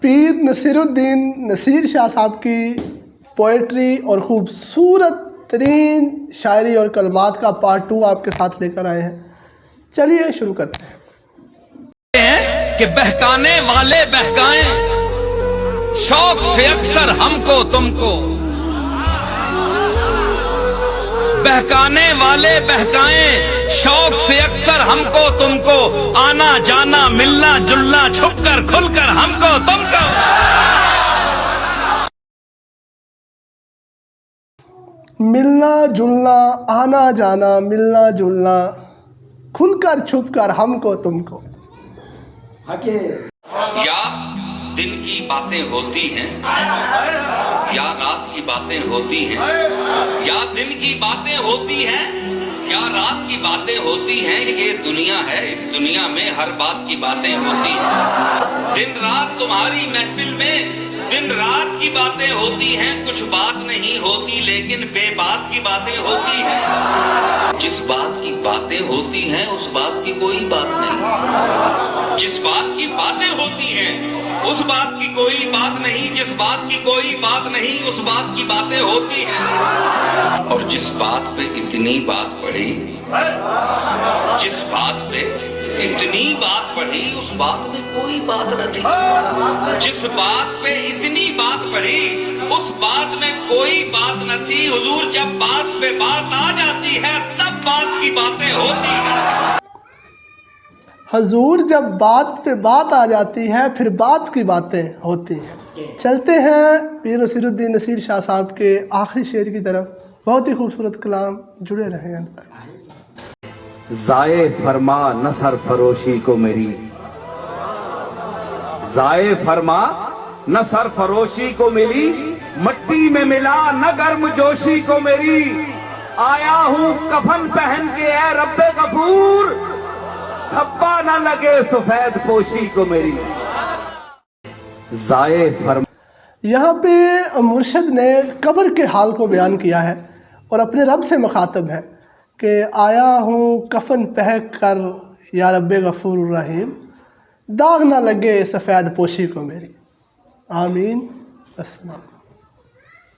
پیر نصیر الدین نصیر شاہ صاحب کی پوئٹری اور خوبصورت ترین شاعری اور کلمات کا پارٹ 2 آپ کے ساتھ لے کر آئے ہیں. چلیے شروع کرتے ہیں. کہ بہکانے والے بہکائیں شوق سے اکثر ہم کو تم کو، بہکانے والے بہکائیں شوق سے اکثر ہم کو تم کو، آنا جانا ملنا جلنا چھپ کر کھل کر ہم کو تم کو. ملنا جلنا، آنا جانا ملنا جلنا، کھل کر چھپ کر ہم کو تم کو. یا دن کی باتیں ہوتی ہیں یا رات کی باتیں ہوتی ہیں، یا دن کی باتیں ہوتی ہیں یا رات کی باتیں ہوتی ہیں. یہ دنیا ہے، اس دنیا میں ہر بات کی باتیں ہوتی ہیں. دن رات تمہاری محفل میں دن رات کی باتیں ہوتی ہیں. کچھ بات نہیں ہوتی لیکن بے بات کی باتیں ہوتی ہیں. جس بات کی باتیں ہوتی ہیں اس بات کی کوئی بات نہیں. جس بات کی باتیں ہوتی ہیں اس بات کی کوئی بات نہیں. جس بات کی کوئی بات نہیں اس بات کی باتیں ہوتی ہیں. اور جس بات پہ اتنی بات پڑھی، جس بات پہ اتنی بات پڑھی اس بات میں کوئی بات نہ تھی. جس بات پہ اتنی بات پڑھی اس بات میں کوئی بات نہ تھی. حضور جب بات پہ بات آ جاتی ہے تب بات کی باتیں ہوتی ہیں. حضور جب بات پہ بات آ جاتی ہے پھر بات کی باتیں ہوتی ہیں. چلتے ہیں پیر نصیر الدین نصیر شاہ صاحب کے آخری شعر کی طرف. بہت ہی خوبصورت کلام، جڑے رہیں ان تک. ضائع فرما نہ سرفروشی کو میری، ضائع فرما نہ سرفروشی کو میری، مٹی میں ملا نہ گرم جوشی کو میری. آیا ہوں کفن پہن کے اے رب غفور، دھبا نہ لگے سفید پوشی کو میری. ضائع فرما. یہاں پہ مرشد نے قبر کے حال کو بیان کیا ہے اور اپنے رب سے مخاطب ہے کہ آیا ہوں کفن پہن کر یا رب غفور الرحیم، داغ نہ لگے سفید پوشی کو میری. آمین. السلام.